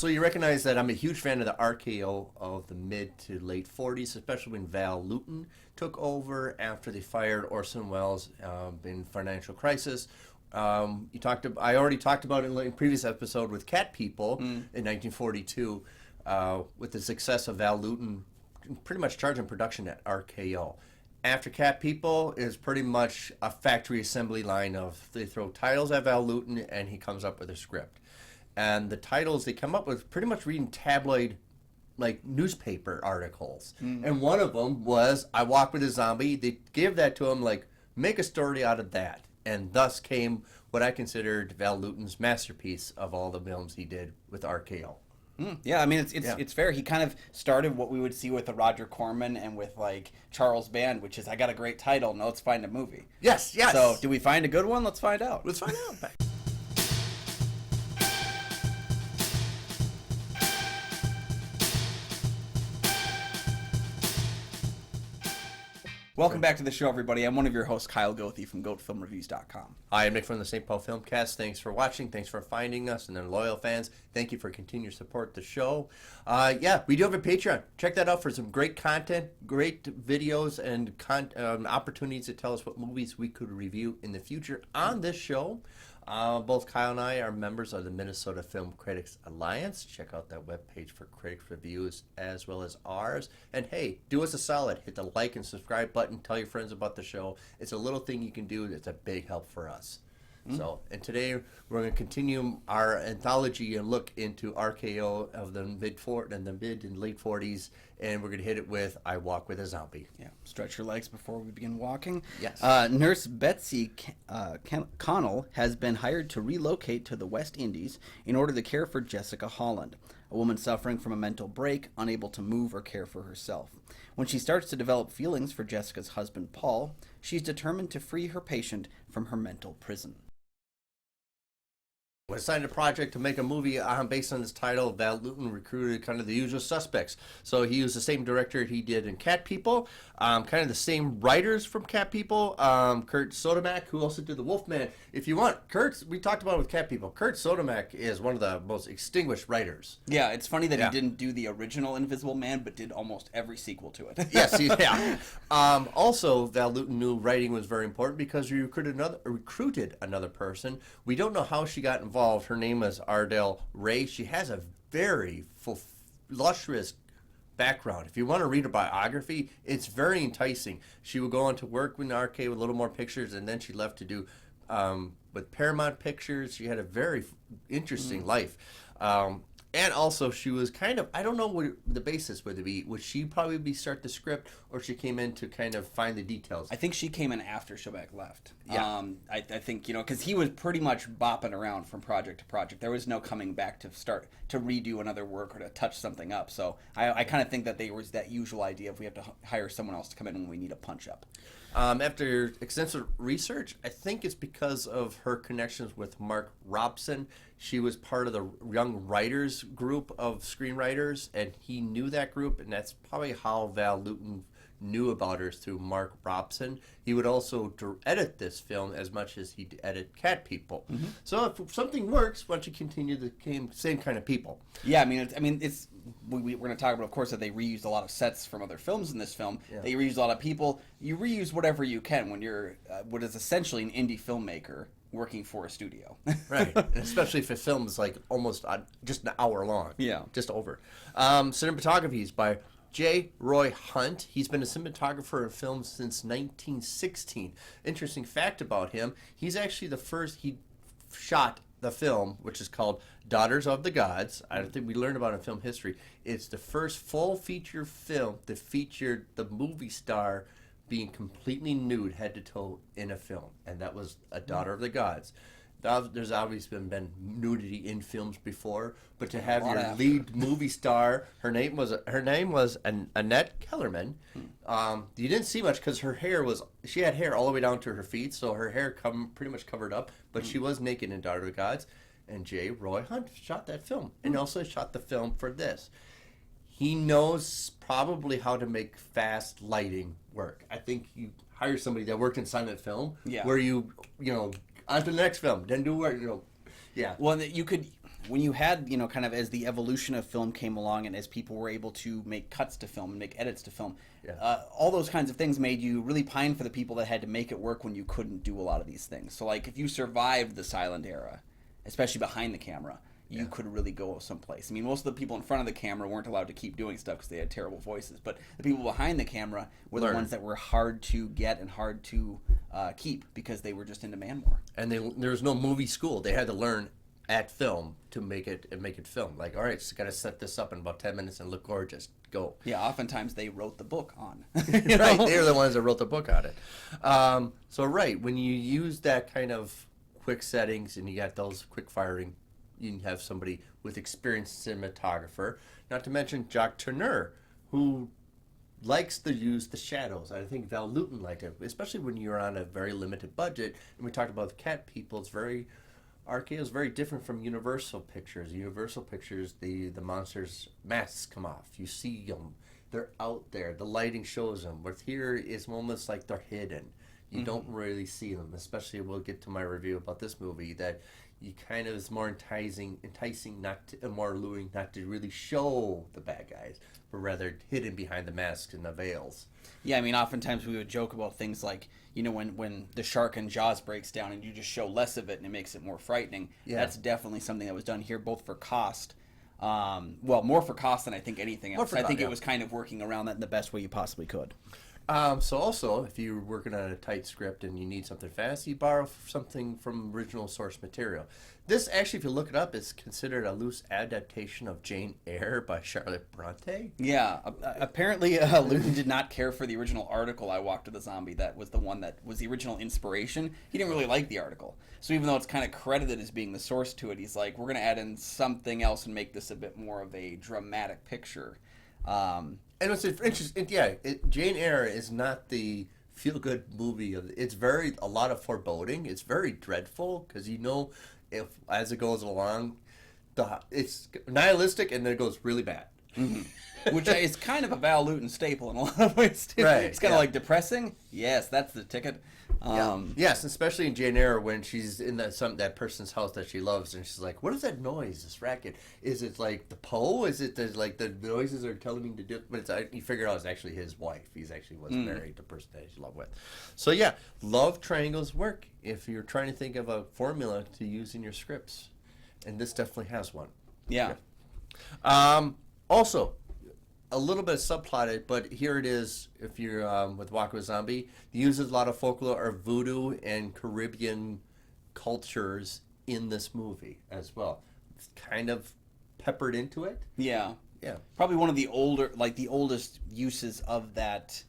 So you recognize that I'm a huge fan of the RKO of the mid to late 40s, especially when Val Lewton took over after they fired Orson Welles in financial crisis. I already talked about it in a previous episode with Cat People in 1942, with the success of Val Lewton pretty much charging production at RKO. After Cat People is pretty much a factory assembly line of they throw titles at Val Lewton and he comes up with a script. And the titles they come up with pretty much reading tabloid like newspaper articles. And one of them was I Walk with a Zombie. They gave that to him like make a story out of that. And thus came what I considered Val Lewton's masterpiece of all the films he did with RKO. Yeah, I mean it's fair. He kind of started what we would see with the Roger Corman and with like Charles Band, which is I got a great title. Now let's find a movie. Yes. So do we find a good one? Let's find out. Let's find out. Welcome back to the show, everybody. I'm one of your hosts, Kyle Goethe from GoatFilmReviews.com. Hi, I'm Nick from the St. Paul Filmcast. Thanks for watching. Thanks for finding us. And then loyal fans, thank you for continuing to support the show. We do have a Patreon. Check that out for some great content, great videos, and opportunities to tell us what movies we could review in the future on this show. Both Kyle and I are members of the Minnesota Film Critics Alliance. Check out that webpage for critics reviews as well as ours. And hey, do us a solid. Hit the like and subscribe button. Tell your friends about the show. It's a little thing you can do that's a big help for us. So, and today we're going to continue our anthology and look into RKO of the mid and late 40s, and we're going to hit it with I Walk with a Zombie. Yeah, stretch your legs before we begin walking. Yes. Nurse Betsy Connell has been hired to relocate to the West Indies in order to care for Jessica Holland, a woman suffering from a mental break, unable to move or care for herself. When she starts to develop feelings for Jessica's husband, Paul, she's determined to free her patient from her mental prison. When assigned a project to make a movie based on this title, Val Lewton recruited kind of the usual suspects. So he used the same director he did in Cat People, kind of the same writers from Cat People, Kurt Sodermack, who also did The Wolfman. If you want, we talked about it with Cat People. Kurt Sodermack is one of the most extinguished writers. Yeah, it's funny that he didn't do the original Invisible Man, but did almost every sequel to it. Yes, yeah. Also, Val Lewton knew writing was very important because he recruited another person. We don't know how she got involved. Her name is Ardell Ray. She has a very illustrious background. If you want to read her biography, it's very enticing. She would go on to work with RK with a little more pictures, and then she left to do with Paramount Pictures. She had a very interesting life. And also, she was kind of, I don't know what the basis would be. Would she probably start the script, or she came in to kind of find the details? I think she came in after Schubach left. Yeah. I think, because he was pretty much bopping around from project to project. There was no coming back to start to redo another work or to touch something up. So I kind of think that there was that usual idea of we have to hire someone else to come in when we need a punch-up. After extensive research, I think it's because of her connections with Mark Robson. She was part of the Young Writers group of screenwriters, and he knew that group, and that's probably how Val Lewton knew about her, through Mark Robson. He would also edit this film as much as he'd edit Cat People. So if something works, why don't you continue the same kind of people? Yeah, we're going to talk about, of course, that they reused a lot of sets from other films in this film. Yeah. They reused a lot of people. You reuse whatever you can when you're what is essentially an indie filmmaker working for a studio. Right, and especially if a film is like almost just an hour long. Yeah. Just over. Cinematography is by J. Roy Hunt. He's been a cinematographer in films since 1916. Interesting fact about him, he's actually he shot the film, which is called Daughters of the Gods. I don't think we learned about it in film history. It's the first full feature film that featured the movie star being completely nude head to toe in a film, and that was A Daughter of the Gods. There's obviously been nudity in films before, but to have your lead movie star, her name was Annette Kellerman. You didn't see much because she had hair all the way down to her feet, so her hair pretty much covered up, but she was naked in Daughter of the Gods. And J. Roy Hunt shot that film, and also shot the film for this. He knows probably how to make fast lighting work. I think you hire somebody that worked in silent film, where you on to the next film, then do work, yeah. Well, you could, when you had, kind of as the evolution of film came along and as people were able to make cuts to film and make edits to film, all those kinds of things made you really pine for the people that had to make it work when you couldn't do a lot of these things. So like if you survived the silent era, especially behind the camera, you could really go someplace. I mean, most of the people in front of the camera weren't allowed to keep doing stuff because they had terrible voices, but the people behind the camera were the ones that were hard to get and hard to keep because they were just in demand more. And there was no movie school. They had to learn at film to make it film. Like, all right, so got to set this up in about 10 minutes and look gorgeous. Go. Yeah, oftentimes they wrote the book on. Right, they're the ones that wrote the book on it. So right, when you use that kind of quick settings and you got those quick firing, you can have somebody with experienced cinematographer. Not to mention Jacques Tourneur, who likes to use the shadows. I think Val Lewton liked it, especially when you're on a very limited budget. And we talked about the cat people. It's very RKO is very different from Universal Pictures. Universal Pictures, the monsters' masks come off. You see them. They're out there. The lighting shows them. With here, it's almost like they're hidden. You don't really see them, especially we'll get to my review about this movie, that you kind of is more enticing not to, more alluring not to really show the bad guys, but rather hidden behind the masks and the veils. Yeah, I mean, oftentimes we would joke about things like, when the shark in Jaws breaks down and you just show less of it and it makes it more frightening. Yeah. That's definitely something that was done here, both for cost. More for cost than I think anything else. I think it was kind of working around that in the best way you possibly could. So also, if you're working on a tight script and you need something fast, you borrow something from original source material. This actually, if you look it up, is considered a loose adaptation of Jane Eyre by Charlotte Bronte. Yeah, apparently Lewton did not care for the original article, I Walked with a Zombie. That was the one that was the original inspiration. He didn't really like the article. So even though it's kind of credited as being the source to it, he's like, we're going to add in something else and make this a bit more of a dramatic picture. And what's interesting, Jane Eyre is not the feel-good movie. It's a lot of foreboding. It's very dreadful because if as it goes along, it's nihilistic and then it goes really bad. Mm-hmm. Which is kind of a Val Lewton staple in a lot of ways too. Right, it's kind of like depressing. Yes, that's the ticket. Yes, especially in Jane Eyre when she's in that person's house that she loves and she's like, what is that noise, this racket? Is it like the Poe? Is it like the noises are telling me to do it? But you figure out it's actually his wife. He's actually was married to the person that he's in love with. So yeah, love triangles work if you're trying to think of a formula to use in your scripts. And this definitely has one. Yeah. Also, a little bit subplotted, but here it is. If you're with Walk with a Zombie, he uses a lot of folklore or voodoo and Caribbean cultures in this movie as well. It's kind of peppered into it. Yeah. Yeah. Probably one of the oldest uses of that.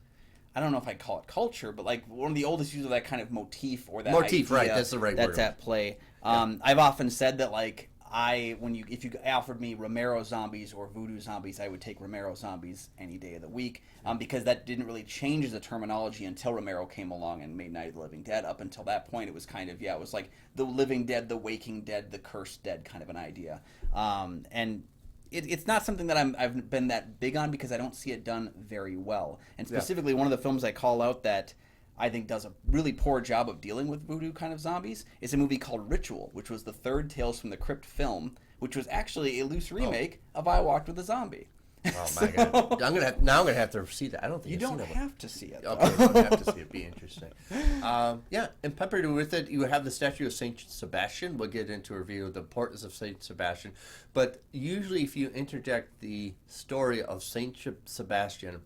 I don't know if I'd call it culture, but like one of the oldest uses of that kind of motif or that motif, idea right? That's the right word. That's at play. I've often said that like if you offered me Romero zombies or voodoo zombies, I would take Romero zombies any day of the week, because that didn't really change the terminology until Romero came along and made Night of the Living Dead. Up until that point, it was kind of, it was like the living dead, the waking dead, the cursed dead kind of an idea. And it's not something that I've been that big on because I don't see it done very well. And specifically, one of the films I call out that I think does a really poor job of dealing with voodoo kind of zombies is a movie called Ritual, which was the third Tales from the Crypt film, which was actually a loose remake of I Walked with a Zombie. Oh my God! I'm gonna have to see that. I don't think you I've don't seen that have to see it. Okay, you don't have to see it. It'd be interesting. And peppered with it, you have the statue of Saint Sebastian. We'll get into a review of the importance of Saint Sebastian, but usually, if you interject the story of Saint Sebastian,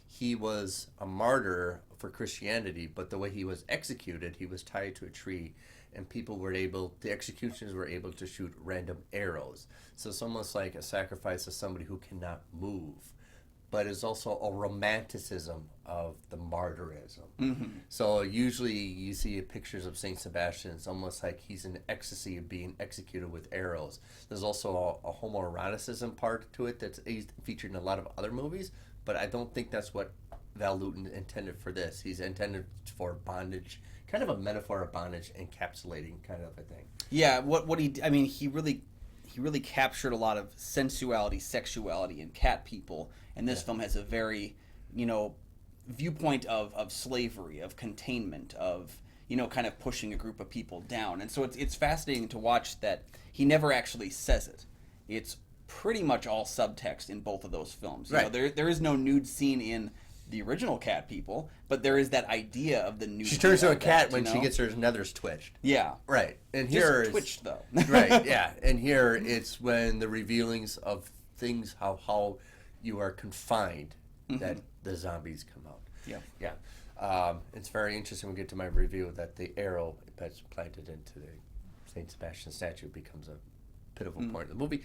he was a martyr for Christianity, but the way he was executed, he was tied to a tree, and the executioners were able to shoot random arrows. So it's almost like a sacrifice of somebody who cannot move, but it's also a romanticism of the martyrism. Mm-hmm. So usually you see pictures of Saint Sebastian, it's almost like he's in ecstasy of being executed with arrows. There's also a homoeroticism part to it that's featured in a lot of other movies, but I don't think that's what Val Lewton intended for this. He's intended for bondage, kind of a metaphor of bondage, encapsulating kind of a thing. Yeah, he really captured a lot of sensuality, sexuality in cat people, and this film has a very, viewpoint of slavery, of containment, of kind of pushing a group of people down. And so it's fascinating to watch that he never actually says it. it's pretty much all subtext in both of those films. You Right. know, there is no nude scene in the original Cat People, but there is that idea of the nude. She turns to a cat that, when you she know? gets her nethers twitched. Yeah. Right. And Just here is twitched though. right, yeah. And here it's when the revealings of things how you are confined that the zombies come out. Yeah. Yeah. It's very interesting when we get to my review that the arrow that's planted into the Saint Sebastian statue becomes a pivotal point of the movie.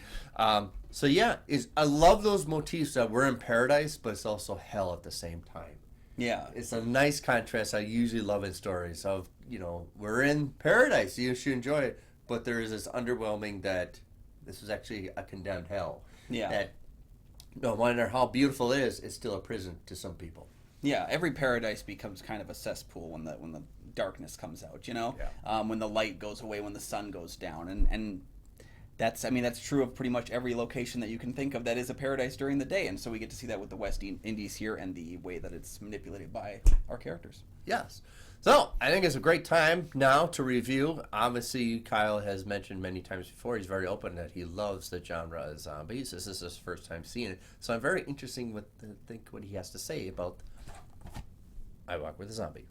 So yeah, I love those motifs that we're in paradise, but it's also hell at the same time. Yeah. It's a nice contrast I usually love in stories of, we're in paradise, you should enjoy it, but there is this underwhelming that this is actually a condemned hell. Yeah. That no matter how beautiful it is, it's still a prison to some people. Yeah, every paradise becomes kind of a cesspool when the darkness comes out, Yeah. when the light goes away, when the sun goes down, and that's true of pretty much every location that you can think of that is a paradise during the day, and so we get to see that with the West Indies here and the way that it's manipulated by our characters. Yes. So I think it's a great time now to review. Obviously, Kyle has mentioned many times before, he's very open that he loves the genre of zombies. This is his first time seeing it. So I'm very interested to think what he has to say about I Walk with a Zombie.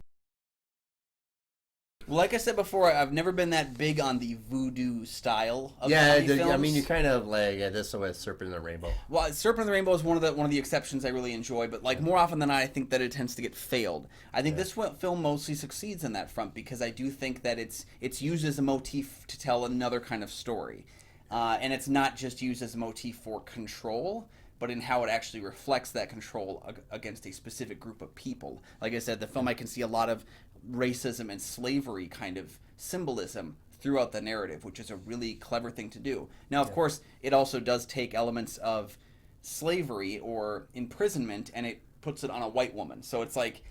Well, like I said before, I've never been that big on the voodoo style of Yeah, zombie films. I mean, you kind of like this with Serpent and the Rainbow. Well, Serpent and the Rainbow is one of the exceptions I really enjoy, but like more often than not, I think that it tends to get failed. I think this film mostly succeeds in that front because I do think that it's used as a motif to tell another kind of story, and it's not just used as a motif for control, but in how it actually reflects that control against a specific group of people. Like I said, the film, I can see a lot of racism and slavery kind of symbolism throughout the narrative, which is a really clever thing to do. Now, of course, it also does take elements of slavery or imprisonment and it puts it on a white woman. So it's like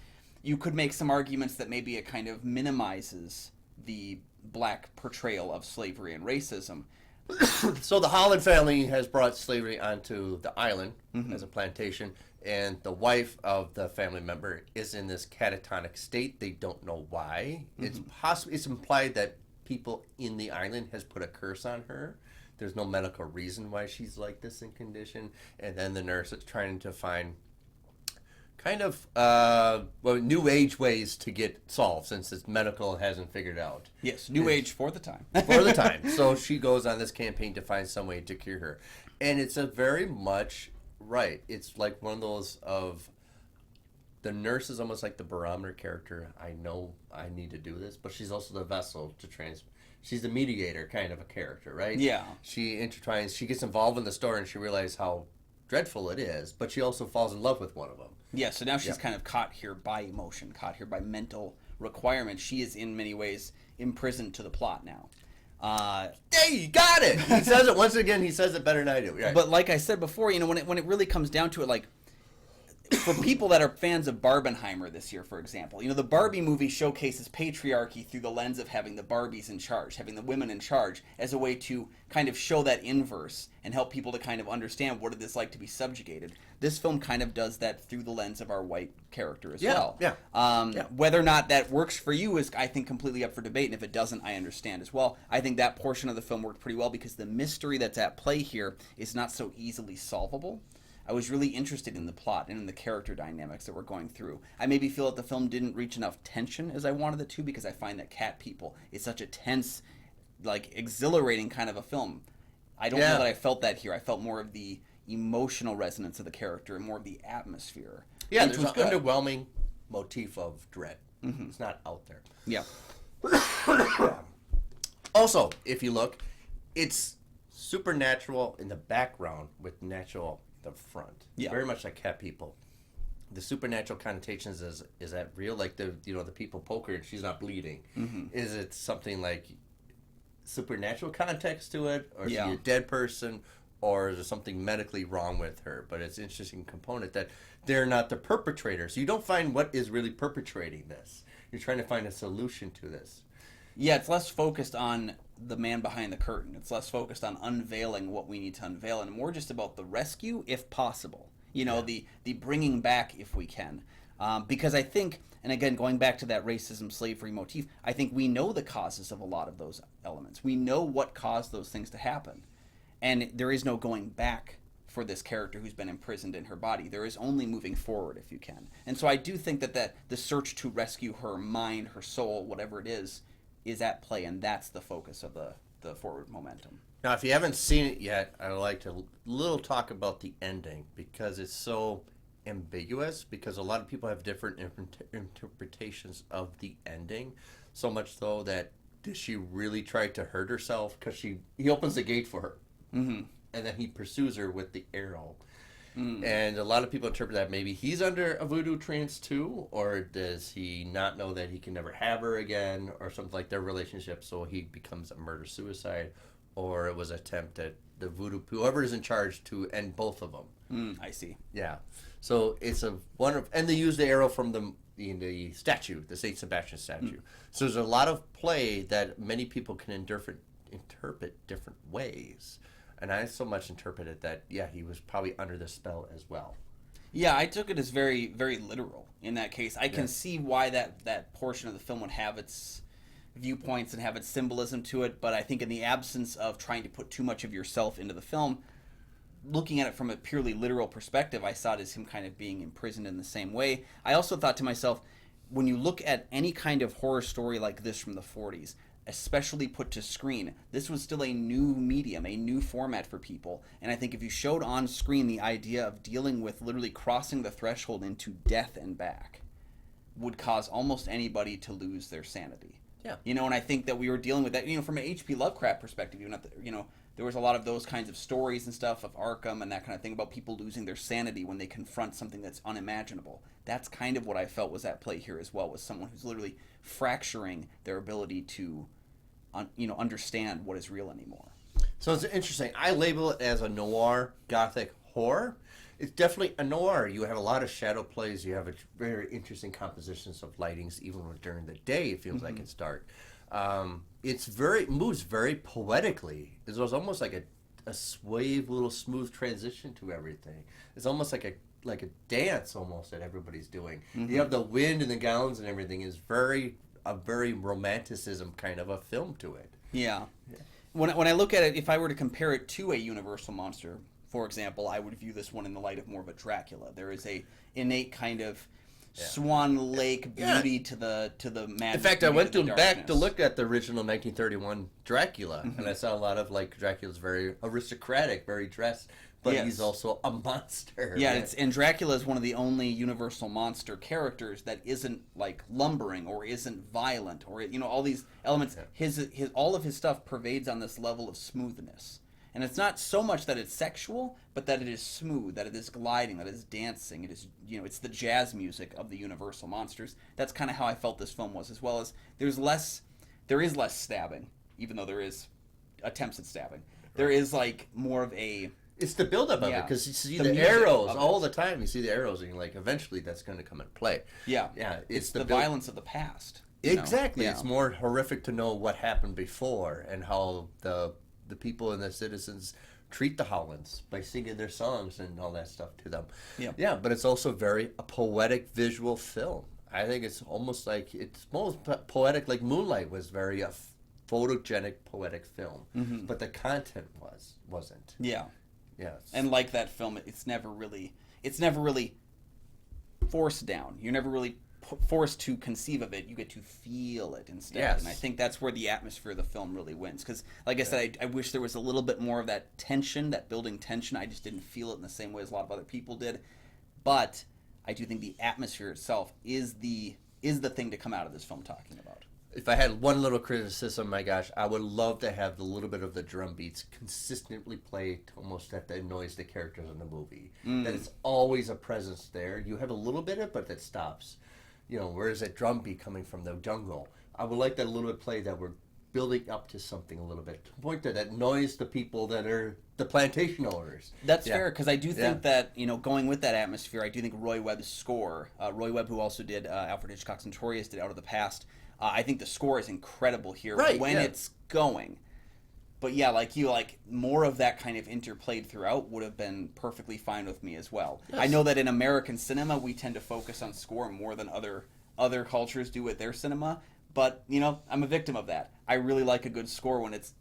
you could make some arguments that maybe it kind of minimizes the black portrayal of slavery and racism. So the Holland family has brought slavery onto the island as a plantation, and the wife of the family member is in this catatonic state. They don't know why. It's implied that people in the island has put a curse on her. There's no medical reason why she's like this in condition, and then the nurse is trying to find kind of new age ways to get solved since it's medical hasn't figured out. Yes, new age for the time. For the time. So she goes on this campaign to find some way to cure her. And it's a very much right. It's like one of those of the nurse is almost like the barometer character. I know I need to do this, but she's also the vessel to she's the mediator kind of a character, right? Yeah. She intertwines, she gets involved in the story and she realizes how dreadful it is, but she also falls in love with one of them. Yeah, so now she's kind of caught here by emotion, caught here by mental requirements. She is in many ways imprisoned to the plot now. Hey, you got it! He says it once again, he says it better than I do. Right. But like I said before, when it really comes down to it, like, for people that are fans of Barbenheimer this year, for example, the Barbie movie showcases patriarchy through the lens of having the Barbies in charge, having the women in charge, as a way to kind of show that inverse and help people to kind of understand what it is like to be subjugated. This film kind of does that through the lens of our white character as well. Yeah. Whether or not that works for you is, I think, completely up for debate, and if it doesn't, I understand as well. I think that portion of the film worked pretty well because the mystery that's at play here is not so easily solvable. I was really interested in the plot and in the character dynamics that we're going through. I maybe feel that the film didn't reach enough tension as I wanted it to because I find that Cat People is such a tense, like, exhilarating kind of a film. I don't know that I felt that here. I felt more of the emotional resonance of the character and more of the atmosphere. Yeah, there's an underwhelming motif of dread. It's not out there. Yeah. Also, if you look, it's supernatural in the background with natural the front. Yeah. Very much like Cat People. The supernatural connotations is that real? Like the people poke her and she's not bleeding. Is it something like supernatural context to it, or is she a dead person, or is there something medically wrong with her? But it's an interesting component that they're not the perpetrators. You don't find what is really perpetrating this. You're trying to find a solution to this. Yeah, it's less focused on the man behind the curtain. It's less focused on unveiling what we need to unveil, and more just about the rescue, if possible. The bringing back, if we can. Because I think, and again, going back to that racism, slavery motif, I think we know the causes of a lot of those elements. We know what caused those things to happen. and there is no going back for this character who's been imprisoned in her body. There is only moving forward if you can. And so I do think that the search to rescue her mind, her soul, whatever it is at play, and that's the focus of the forward momentum. Now, if you haven't seen it yet, I'd like to little talk about the ending, because it's so ambiguous, because a lot of people have different interpretations of the ending, so much so that did she really try to hurt herself? Because he opens the gate for her, and then he pursues her with the arrow. And a lot of people interpret that maybe he's under a voodoo trance too, or does he not know that he can never have her again, or something like their relationship, so he becomes a murder-suicide, or it was an attempt at the voodoo, whoever is in charge, to end both of them. I see. Yeah. So it's a wonderful, and they use the arrow from the statue, the Saint Sebastian statue. So there's a lot of play that many people can interpret different ways. And I so much interpreted that, yeah, he was probably under the spell as well. Yeah, I took it as very, very literal in that case. I can see why that portion of the film would have its viewpoints and have its symbolism to it, but I think in the absence of trying to put too much of yourself into the film, looking at it from a purely literal perspective, I saw it as him kind of being imprisoned in the same way. I also thought to myself, when you look at any kind of horror story like this from the 40s, especially put to screen, this was still a new medium, a new format for people. And I think if you showed on screen the idea of dealing with literally crossing the threshold into death and back, would cause almost anybody to lose their sanity. Yeah. And I think that we were dealing with that, from an H.P. Lovecraft perspective, there was a lot of those kinds of stories and stuff of Arkham and that kind of thing about people losing their sanity when they confront something that's unimaginable. That's kind of what I felt was at play here as well, was someone who's literally fracturing their ability to, understand what is real anymore. So it's interesting. I label it as a noir gothic horror. It's definitely a noir. You have a lot of shadow plays. You have a very interesting compositions of lightings, even during the day. It feels like it's dark. It moves very poetically. It was almost like a swave, little smooth transition to everything. It's almost like a dance almost that everybody's doing. You have the wind and the gowns and everything is a very romanticism kind of a film to it. Yeah. When I look at it, if I were to compare it to a Universal monster, for example, I would view this one in the light of more of a Dracula. There is a innate kind of Swan Lake beauty to the magic. In fact, I went back to look at the original 1931 Dracula, and I saw a lot of Dracula's very aristocratic, very dressed, but he's also a monster. Yeah, right? And Dracula is one of the only Universal monster characters that isn't lumbering or isn't violent or all these elements. His all of his stuff pervades on this level of smoothness. And it's not so much that it's sexual, but that it is smooth, that it is gliding, that it is dancing. It is, it's the jazz music of the Universal monsters. That's kind of how I felt this film was, as well as there is less stabbing, even though there is attempts at stabbing. There is more of a... It's the buildup of it, because you see the arrows all the time. You see the arrows, and you're eventually that's going to come into play. Yeah. Yeah. It's the violence of the past. Exactly. It's more horrific to know what happened before and how the people and the citizens treat the Hollands by singing their songs and all that stuff to them. Yeah, but it's also a poetic visual film. I think it's almost it's most poetic, like Moonlight was very a photogenic, poetic film, but the content wasn't. Yeah. Yes. And like that film, it's never really forced down. You're never really forced to conceive of it. You get to feel it instead. Yes. And I think that's where the atmosphere of the film really wins. Because, like I said, I wish there was a little bit more of that tension, that building tension. I just didn't feel it in the same way as a lot of other people did. But I do think the atmosphere itself is the thing to come out of this film talking about. If I had one little criticism, my gosh, I would love to have the little bit of the drum beats consistently play to almost that annoys the characters in the movie. That it's always a presence there. You have a little bit of it, but that stops. Where is that drum beat coming from, the jungle? I would like that a little bit play that we're building up to something a little bit. To the point that annoys the people that are the plantation owners. That's fair, because I do think that, going with that atmosphere, I do think Roy Webb's score, Roy Webb, who also did Alfred Hitchcock's Notorious, did Out of the Past, I think the score is incredible here when it's going. But yeah, more of that kind of interplayed throughout would have been perfectly fine with me as well. Yes. I know that in American cinema, we tend to focus on score more than other cultures do with their cinema. But, I'm a victim of that. I really like a good score when it's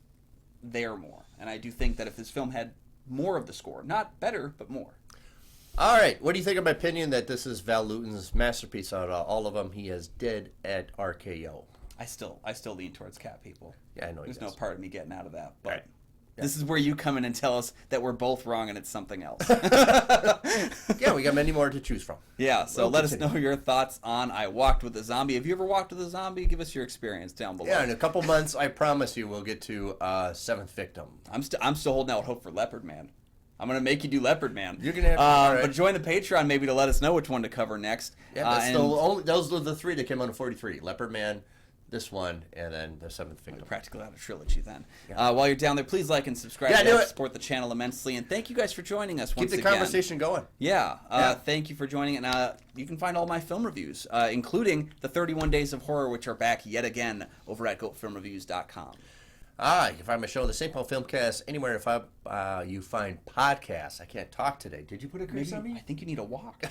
there more. And I do think that if this film had more of the score, not better, but more. All right, what do you think of my opinion that this is Val Lewton's masterpiece out of all of them? He is dead at RKO. I still lean towards Cat People. Yeah, I know. There's no part of me getting out of that. But Right. Yeah. this is where you come in and tell us that we're both wrong and it's something else. Yeah, we got many more to choose from. Yeah, so We'll let us continue. know your thoughts on I Walked with a Zombie. Have you ever walked with a zombie? Give us your experience down below. Yeah, in a couple months, I promise you, we'll get to Seventh Victim. I'm still holding out hope for Leopard Man. I'm gonna make you do Leopard Man. You're gonna have to, all right. But join the Patreon maybe to let us know which one to cover next. Yeah, that's those are the three that came out of 43. Leopard Man, this one, and then the Seventh Victim. Practically out of trilogy then. Yeah. While you're down there, please like and subscribe. Yeah, to do help it. support the channel immensely. And thank you guys for joining us Keep once the again. conversation going. Yeah, Yeah. thank you for joining. And you can find all my film reviews, including the 31 Days of Horror, which are back yet again over at goatfilmreviews.com. You can find my show, the St. Paul Filmcast, anywhere if you find podcasts. I can't talk today. Did you put a curse on me? I think you need a walk.